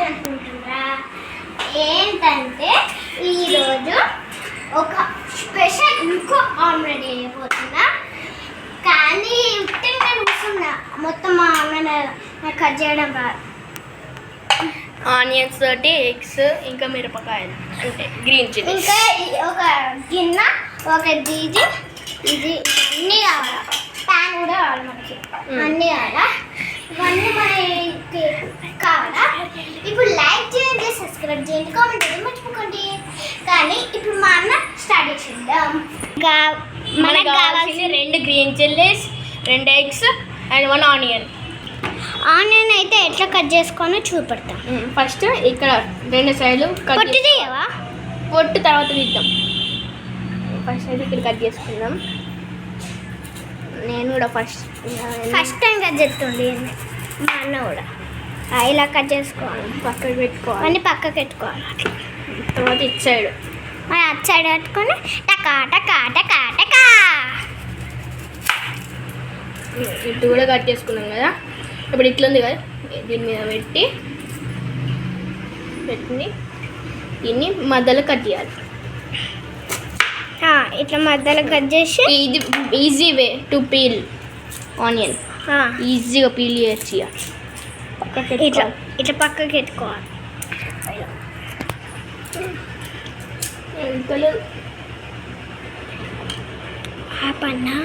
అనుకుంటున్నా ఏంటంటే ఈరోజు ఒక స్పెషల్ ఇంకో ఆమ్లెట్ వేయబోతున్నా. కానీ ఉట్టిగా కూర్చున్నా, మొత్తం మా ఆమ్లెట్ కట్ చేయడం రాదు. ఆనియన్స్ తోటి ఎగ్స్ ఇంకా మిరపకాయలు అంటే గ్రీన్ చిల్లీ, ఇంకా ఒక గిన్నె, ఒక ఇది ఇది అన్నీ కావాలా. ప్యాన్ కూడా కావాలి మనకి, అన్నీ కావాలా. ఇవన్నీ మనకి కావాలా. ఇప్పుడు లైక్ చేయండి, సబ్స్క్రైబ్ చేయండి, కామెంట్ చేయండి మర్చిపోకండి. కానీ ఇప్పుడు మా అన్న స్టార్ట్ చేద్దాం. మనకు కావాల్సింది 2 green chillies, 2 eggs and 1 onion. Onion అయితే ఎట్లా కట్ చేసుకోనో చూపెడతాం. ఫస్ట్ ఇక్కడ 2 సైడ్లు పొట్టు చేయవా? పొట్టు తర్వాత తీద్దాం. ఫస్ట్ అయితే ఇక్కడ కట్ చేసుకుందాం. నేను కూడా ఫస్ట్ టైం కట్ చేస్తుండే మా అన్న కూడా. ఇలా కట్ చేసుకోవాలి, పక్కకు పెట్టుకోవాలి, అన్నీ పక్కకు పెట్టుకోవాలి. తర్వాత ఇటు సైడ్ మరి అటు సైడ్ పెట్టుకొని టకా టకా టకా టకా ఇటు కూడా కట్ చేసుకున్నాం కదా. ఇప్పుడు ఇట్లుంది కదా, దీని మీద పెట్టి దీన్ని మధ్యలో కట్ చేయాలి. ఇట్లా మధ్యలో కట్ చేసి ఇది easy way to peel onion. ఈజీగా పీల్ చేయొచ్చు. ఇట్లా ఇట్లా పక్కకి పెట్టుకోవాలి. పన్నా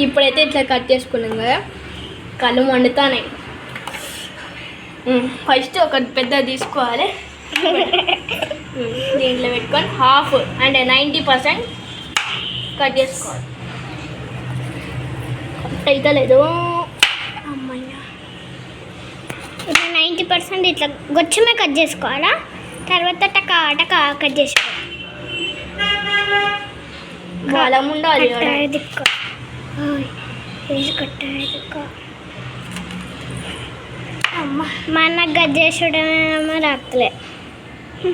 ఇప్పుడైతే ఇట్లా కట్ చేసుకున్నాం కదా, కళ్ళు మండుతాయి. ఫస్ట్ ఒక పెద్ద తీసుకోవాలి, దీంట్లో పెట్టుకొని హాఫ్ అంటే 90% కట్ చేసుకోవాలి. కట్ అయితే లేదు అమ్మయ్య. ఇట్లా 90% ఇట్లా గొచ్చమే కట్ చేసుకోవాలా. తర్వాత టకా టకా కట్ చేసుకోవాలి. బలం ఉండాలి. అమ్మ మా అన్న కట్ చేసుడేమో రాట్లే.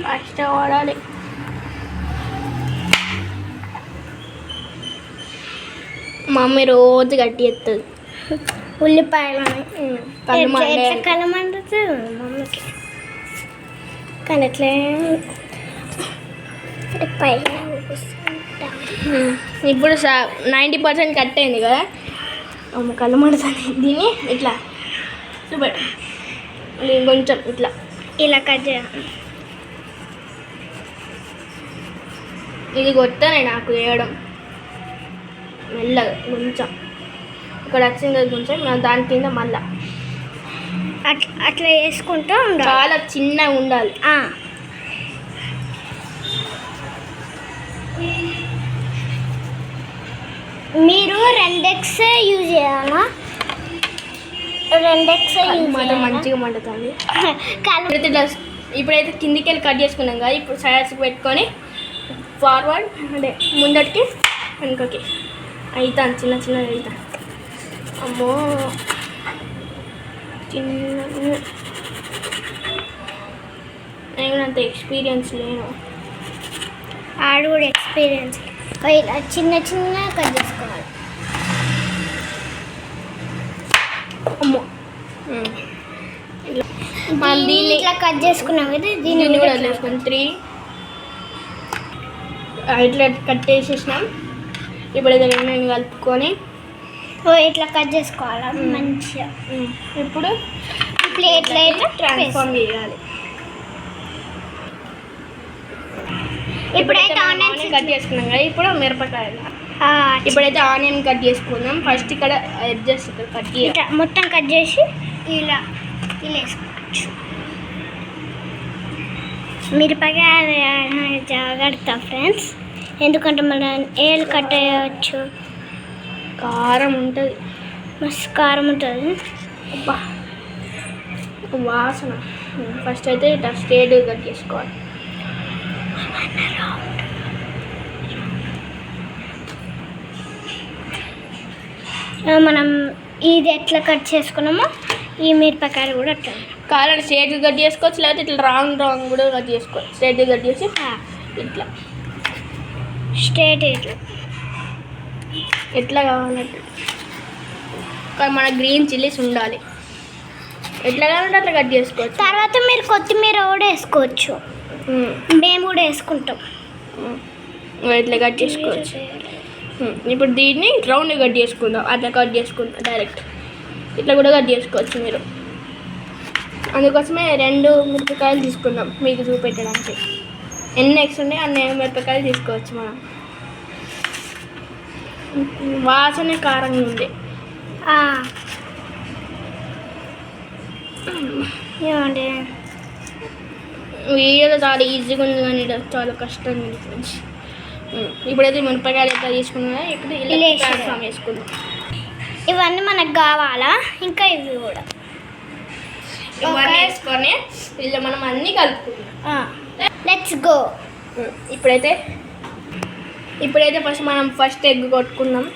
ఫస్ట్ వాడాలి. మమ్మీ రోజు గట్టి ఎత్తుంది ఉల్లిపాయలని. కళ్ళు కళ్ళు మండుతుంది మమ్మీకి. కానీ ఎట్లా పైన ఇప్పుడు 90% కట్ అయింది కదా, అమ్మ కళ్ళు మండుతుంది. దీన్ని ఇట్లా చూపెట్టు, కొంచెం ఇట్లా ఇలా కట్ చేయాలి. ఇది కొత్తనే నాకు వేయడం. మెల్లగా కొంచెం ఇక్కడ వచ్చింది కదా కొంచెం, దాని కింద మళ్ళా అట్లా వేసుకుంటూ ఉండాలి. చాలా చిన్నగా ఉండాలి. మీరు 2 ఎగ్స్ యూజ్ చేయాలా? 2 ఎగ్స్ మాత్రం మంచిగా మండుతుంది. ఇప్పుడైతే కిందికి వెళ్ళి కట్ చేసుకున్నాం కదా, ఇప్పుడు సైడ్స్కి పెట్టుకొని ఫార్వర్డ్ అంటే ముందటికి వెనుకకి అవుతాను. చిన్న చిన్నగా అవుతాను. అమ్మో చిన్న నేను అంత ఎక్స్పీరియన్స్ లేను. ఆడు కూడా ఎక్స్పీరియన్స్. ఇలా చిన్న చిన్న కట్ చేసుకోవాలి. అమ్మో దీన్ని ఇట్లా కట్ చేసుకున్నాం కదా, దీన్ని కూడా చేసుకుని 3 ఇట్లా కట్ చేసేసినాం. ఇప్పుడు ఇది 2 కలుపుకొని ఇట్లా కట్ చేసుకోవాలా మంచిగా. ఇప్పుడు ప్లేట్లో ఇట్లా ట్రాన్స్ఫార్మ్ చేయాలి. ఇప్పుడైతే ఆనియన్ కట్ చేసుకున్నాం కదా, ఇప్పుడు మిరపకాయలు. ఇప్పుడైతే ఆనియన్ కట్ చేసుకుందాం. ఫస్ట్ ఇక్కడ అడ్జస్ట్ కట్ చేయాలి. మొత్తం కట్ చేసి ఇలా ఇలా వేసుకోవచ్చు. మిరపకాయ జాగ్రత్త ఫ్రెండ్స్, ఎందుకంటే మనం ఏళ్ళు కట్ అయ్యవచ్చు. కారం ఉంటుంది, మస్తు కారం ఉంటుంది. అబ్బా వాసన. ఫస్ట్ అయితే ఇట్లా స్ట్రేట్ కట్ చేసుకోవాలి. మనం ఇది ఎట్లా కట్ చేసుకున్నామో ఈ మిరపకాయలు కూడా అట్లా కారం స్ట్రేట్ కట్ చేసుకోవచ్చు, లేకపోతే ఇట్లా రాంగ్ కూడా కట్ చేసుకోవచ్చు. స్ట్రేట్ కట్ చేసి ఇట్లా స్ట్రేట్ ఇట్లా ఎట్లా కావాలంటే. కానీ మన గ్రీన్ చిల్లీస్ ఉండాలి. ఎట్లా కావాలంటే అట్లా కట్ చేసుకోవచ్చు. తర్వాత మీరు కొత్తిమీర కూడా వేసుకోవచ్చు. మేము కూడా వేసుకుంటాం. ఇట్లా కట్ చేసుకోవచ్చు. ఇప్పుడు దీన్ని రౌండ్ కట్ చేసుకుందాం. అట్లా కట్ చేసుకుందాం డైరెక్ట్. ఇట్లా కూడా కట్ చేసుకోవచ్చు మీరు. అందుకోసమే 2 మిరపకాయలు తీసుకుందాం మీకు చూపెట్టడానికి. ఎన్ని ఎగ్స్ ఉన్నాయి అన్ని మిరపకాయలు తీసుకోవచ్చు మనం. వాసన కారంగా ఉంది. ఏమండి వీడియోలో చాలా ఈజీగా ఉంది కానీ చాలా కష్టంగా ఉంది ఫ్రెండ్స్. ఇప్పుడైతే మిరపకాయలు ఎట్లా తీసుకున్నా ఇప్పుడు ఇలా ట్రాన్స్ఫార్మ్ వేసుకుందాం. ఇవన్నీ మనకు కావాలా, ఇంకా ఇవి కూడా ఇవన్నీ వేసుకొని ఇలా మనం అన్నీ కలుపుకుందాం. Let's go. ఇప్పుడైతే ఫస్ట్ ఎగ్ కొట్టుకుందాం.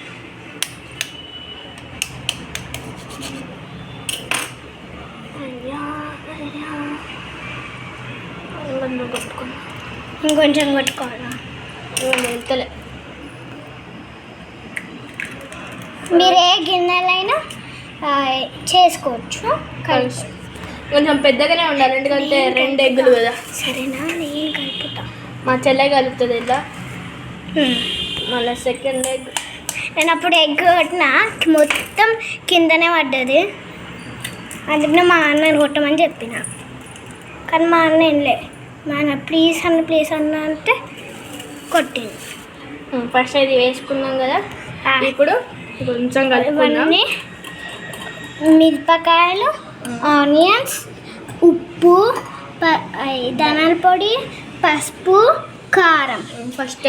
ఇంకొంచెం కొట్టుకోవాలా? వెళ్తలే. మీరు ఏ గిన్నెలైనా చేసుకోవచ్చు. కొంచెం పెద్దగానే ఉండాలి ఎందుకంటే 2 ఎగ్గులు కదా. సరేనా, నేను కలుపుతా. మా చెల్లె కలుపుతుంది ఇలా. మళ్ళీ సెకండ్ ఎగ్ నేను అప్పుడు ఎగ్ కొట్టిన మొత్తం కిందనే పడ్డది. అందుకనే మా అన్నని కొట్టమని చెప్పిన. కానీ మా అన్న ఏంలే, మా అన్న ప్లీజ్ అన్న అంటే కొట్టింది. ఫస్ట్ ఇది వేసుకున్నాం కదా. ఇప్పుడు కొంచెం ఇవన్నీ మిరపకాయలు, ఆనియన్స్, ఉప్పు, ధనియాల పొడి, పసుపు, కారం. ఫస్ట్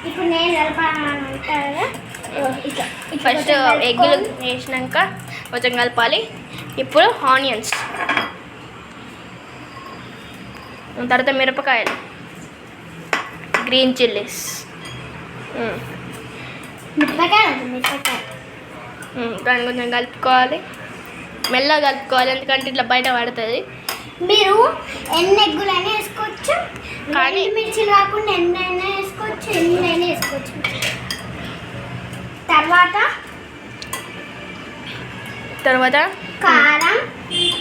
ఇప్పుడు నేను కలపాలంటారా? ఫస్ట్ ఎగ్గులు వేసినాక కొంచెం కలపాలి. ఇప్పుడు ఆనియన్స్, తర్వాత మిరపకాయలు, గ్రీన్ చిల్లీస్, దాన్ని కొంచెం కలుపుకోవాలి. మెల్లగా కలుపుకోవాలి ఎందుకంటే ఇట్లా బయట పడుతుంది. మీరు ఎన్ని ఎగ్గులైనా వేసుకోవచ్చు, కానీ మిర్చిలు కాకుండా ఎన్నైనా వేసుకోవచ్చు. తర్వాత కారం,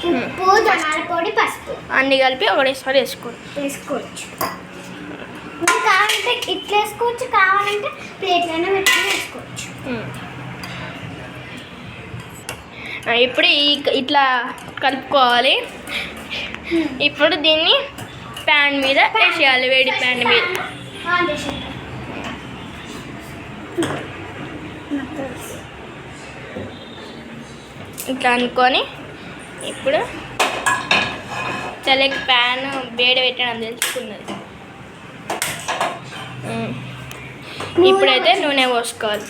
ఉప్పు, ధనియాల పొడి, పసుపు అన్నీ కలిపి ఒకటేసారి వేసుకోవచ్చు. మీరు కావాలంటే ఇట్లా వేసుకోవచ్చు, కావాలంటే ప్లేట్లైనా పెట్టుకుని వేసుకోవచ్చు. ఇప్పుడు ఇట్లా కలుపుకోవాలి. ఇప్పుడు దీన్ని ప్యాన్ మీద వేసేయాలి, వేడి ప్యాన్ మీద. ఇట్లా అనుకొని ఇప్పుడు చల్లకి ప్యాన్ వేడి పెట్టడం తెలుసుకున్నది. ఇప్పుడైతే నూనె పోసుకోవాలి.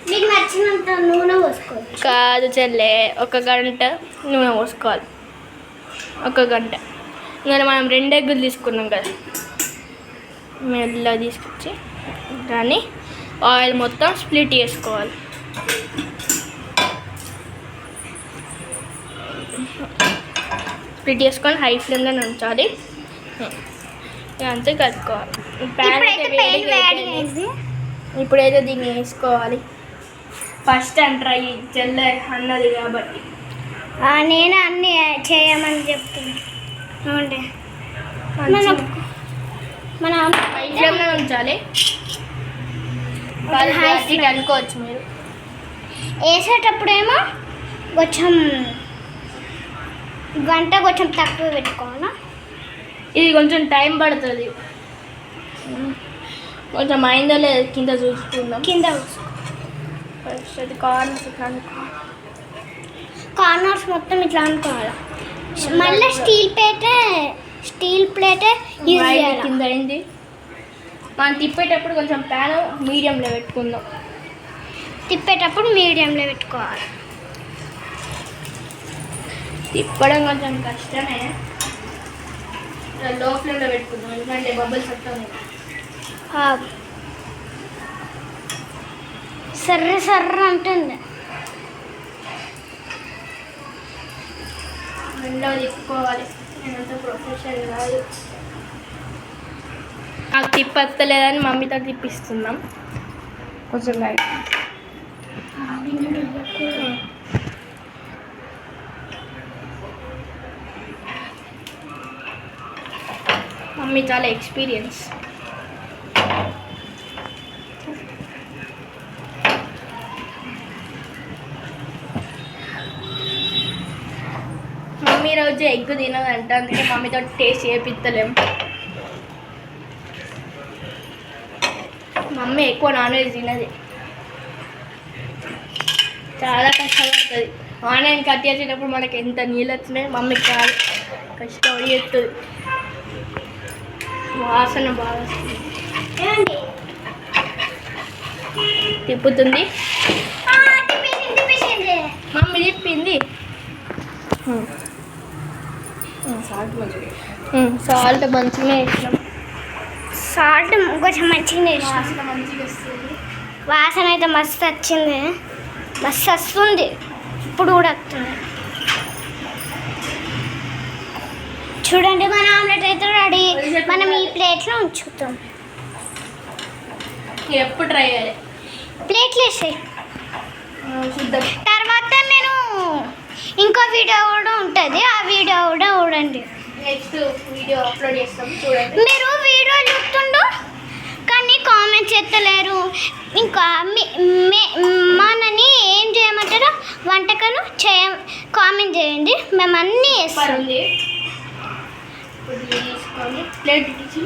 మీకు నచ్చినంత నూనె పోసుకోవాలి. కాదు చెల్లె, 1 గంట నూనె పోసుకోవాలి. 1 గంట. ఇంకా మనం 2 ఎగ్గులు తీసుకున్నాం కదా, మెల్లగా తీసుకొచ్చి దాన్ని ఆయిల్ మొత్తం స్ప్లిట్ చేసుకోవాలి. స్ప్లిట్ చేసుకొని హై ఫ్లేమ్లోనే ఉంచాలి. అంతే కలుపుకోవాలి. ఇప్పుడైతే దీన్ని వేసుకోవాలి. ఫస్ట్ ట్రై చెల్లె అన్నది కాబట్టి నేను అన్నీ చేయమని చెప్తున్నాను. మన హై ఫ్లేమ్లో ఉంచాలి. అనుకోవచ్చు మీరు. వేసేటప్పుడేమో కొంచెం గంట కొంచెం తక్కువ పెట్టుకోవాలా. ఇది కొంచెం టైం పడుతుంది. కొంచెం అయిందో లేదు కింద చూసుకుందాం. కింద ఫస్ట్ అది కార్నర్స్ ఇట్లా కార్నర్స్ మొత్తం ఇట్లా అనుకోవాలి. మళ్ళీ స్టీల్ ప్లేట్ యూజ్ చేయాలి. కింద అయింది. మనం తిప్పేటప్పుడు కొంచెం ప్యాన్ మీడియంలో పెట్టుకుందాం. పెట్టుకోవాలి. తిప్పడం కొంచెం కష్టమే. లో ఫ్లేమ్లో పెట్టుకుందాం ఎందుకంటే బబుల్స్ వస్తాయి. సర్ర అంటుంది. మెల్లగా తిప్పుకోవాలి. నేనంత ప్రొఫెషనల్ కాదు. నాకు తిప్పలేదని మమ్మీతో తిప్పిస్తున్నాం. కొంచెం మమ్మీ చాలా ఎక్స్పీరియన్స్. మమ్మీ రోజు ఎగ్ తినదంట, అందుకే మమ్మీతో టేస్ట్ చేపిస్తలేం. మమ్మీ ఎక్కువ నాన్ వెజ్ తినది, చాలా కష్టపడుతుంది. ఆన్లైన్ కట్ చేసేటప్పుడు మనకి ఎంత నీళ్ళు వచ్చినాయి, మమ్మీకి చాలా కష్టపడి చేస్తుంది. వాసన బాగా వస్తుంది. ఏమండి? తిప్పుతుంది తిప్పేసింది. మమ్మీ తిప్పింది. సాల్ట్ మంచిగా వేసినాం. సాల్ట్ కొంచెం మంచిగా వేసినాం. వాసన మంచిగా వస్తుంది. వాసన అయితే మస్తు వచ్చింది, మస్తు వస్తుంది. ఇప్పుడు కూడా వస్తుంది. చూడండి, మన ఆమ్లెట్ అయితే రెడీ. మనం ఈ ప్లేట్లో ఉంచుతాం. ఎప్పుడు ట్రై చేయాలి? ప్లేట్లు వేసాయి. చూద్దాం. తర్వాత నేను ఇంకో వీడియో కూడా ఉంటుంది, ఆ వీడియో కూడా చూడండి. నెక్స్ట్ వీడియో అప్లోడ్ చేస్తాం, చూడండి. మీరు వీడియో చూస్తుండు కానీ కామెంట్స్ ఎత్తలేరు. ఇంకా మనని ఏం చేయమంటారో వంటకాలు కామెంట్ చేయండి, మేము అన్నీ వేస్తాం. ఉంది ఇప్పుడు తీసుకోండి, ప్లేట్ ఇచ్చి.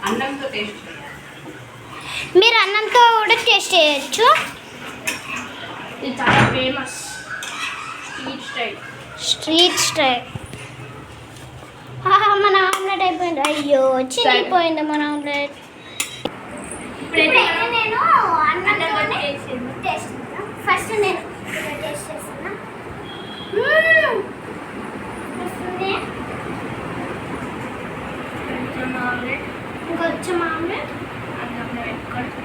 అన్నంతో టేస్ట్ మీరు అన్నంతో కూడా టేస్ట్ చేయొచ్చు. ఇది చాలా ఫేమస్ స్ట్రీట్ స్టైల్. మన ఆమ్లెట్ అయిపోయింది. అయ్యో చిరిగిపోయింది మన ఆమ్లెట్. ఇప్పుడైతే నేను అన్నంతో చేసింది. టేస్ట్ ఫస్ట్ నేను టేస్ట్ చేస్తున్నా. వస్తుంది కొంచెం ఆమ్లెట్, ఇంకొంచెం ఆమ్లెట్. అన్నంలో పెట్టుకోండి.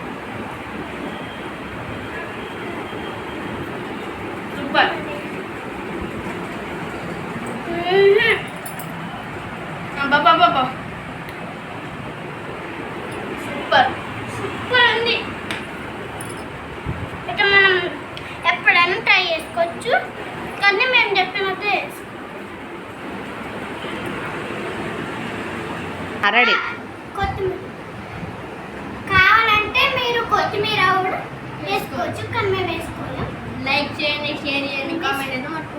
సూపర్. బాబా సూపర్ సూపర్ ఉంది. అయితే మనం ఎప్పుడైనా ట్రై చేసుకోవచ్చు, కానీ మేము చెప్పినట్టు చేసుకో. రెడీ. కొత్తిమీర కావాలంటే మీరు కొత్తిమీర కూడా వేసుకోవచ్చు, కానీ మేము వేసుకోలేం. లైక్ చేయండి, షేర్ చేయండి, కామెంట్ అయితే మర్చిపోకండి.